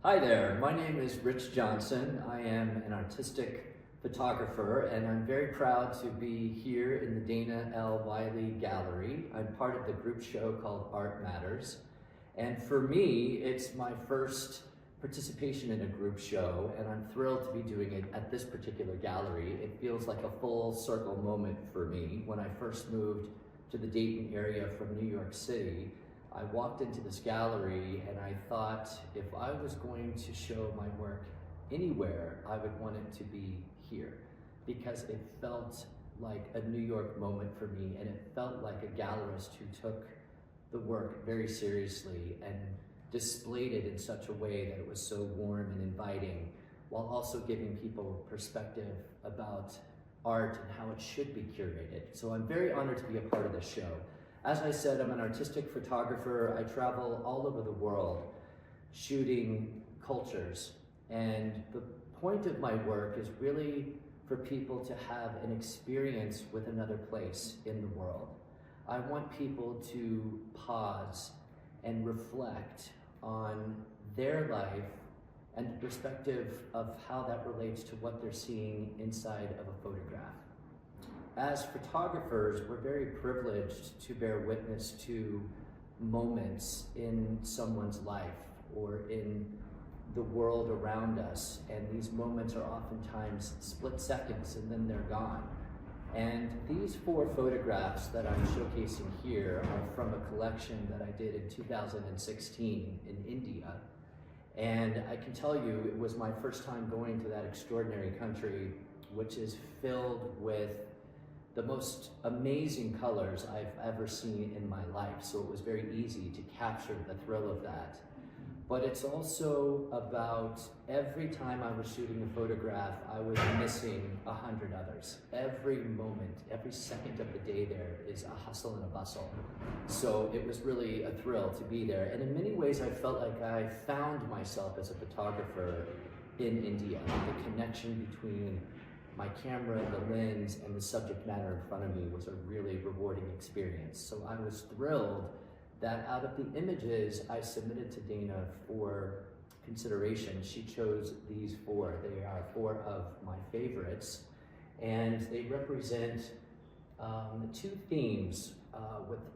Hi there, my name is Rich Johnson. I am an artistic photographer and I'm very proud to be here in the Dana L. Wiley Gallery. I'm part of the group show called Art Matters. And for me, it's my first participation in a group show and I'm thrilled to be doing it at this particular gallery. It feels like a full circle moment for me. When I first moved to the Dayton area from New York City, I walked into this gallery and I thought if I was going to show my work anywhere, I would want it to be here because it felt like a New York moment for me and it felt like a gallerist who took the work very seriously and displayed it in such a way that it was so warm and inviting while also giving people perspective about art and how it should be curated. So I'm very honored to be a part of this show. As I said, I'm an artistic photographer. I travel all over the world shooting cultures. And the point of my work is really for people to have an experience with another place in the world. I want people to pause and reflect on their life and the perspective of how that relates to what they're seeing inside of a photograph. As photographers, we're very privileged to bear witness to moments in someone's life or in the world around us. And these moments are oftentimes split seconds and then they're gone. And these 4 photographs that I'm showcasing here are from a collection that I did in 2016 in India. And I can tell you it was my first time going to that extraordinary country, which is filled with the most amazing colors I've ever seen in my life. So it was very easy to capture the thrill of that. But it's also about every time I was shooting a photograph, I was missing 100 others. Every moment, every second of the day there is a hustle and a bustle. So it was really a thrill to be there. And in many ways, I felt like I found myself as a photographer in India. The connection between my camera, the lens, and the subject matter in front of me was a really rewarding experience. So I was thrilled that out of the images I submitted to Dana for consideration, she chose these 4. They are 4 of my favorites, and they represent 2 themes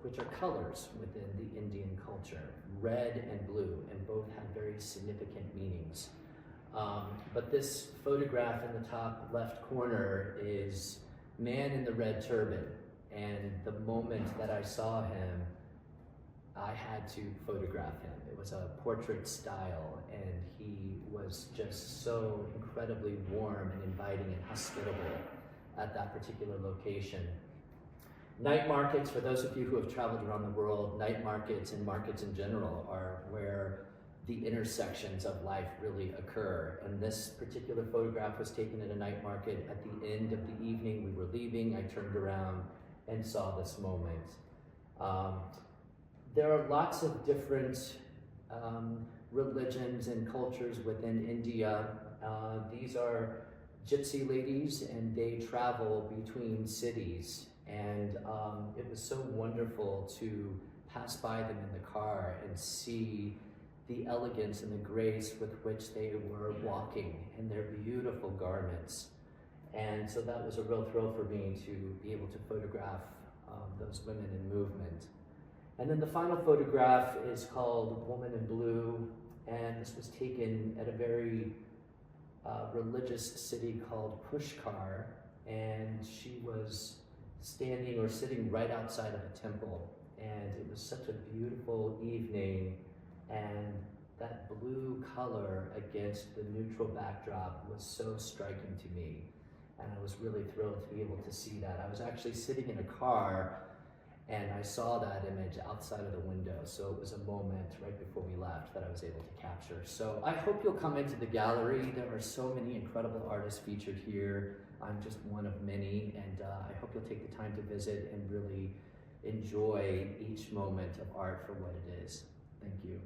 which are colors within the Indian culture, red and blue, and both have very significant meanings. But this photograph in the top left corner is man in the red turban, and the moment that I saw him, I had to photograph him. It was a portrait style, and he was just so incredibly warm and inviting and hospitable at that particular location. Night markets, for those of you who have traveled around the world, night markets and markets in general are where the intersections of life really occur. And this particular photograph was taken at a night market. At the end of the evening, we were leaving. I turned around and saw this moment. There are lots of different religions and cultures within India. These are gypsy ladies and they travel between cities. And it was so wonderful to pass by them in the car and see the elegance and the grace with which they were walking in their beautiful garments. And so that was a real thrill for me to be able to photograph those women in movement. And then the final photograph is called Woman in Blue, and this was taken at a very religious city called Pushkar, and she was standing or sitting right outside of a temple, and it was such a beautiful evening, and that blue color against the neutral backdrop was so striking to me, and I was really thrilled to be able to see that. I was actually sitting in a car and I saw that image outside of the window, so it was a moment right before we left that I was able to capture. So I hope you'll come into the gallery. There are so many incredible artists featured here. I'm just one of many, and I hope you'll take the time to visit and really enjoy each moment of art for what it is. Thank you.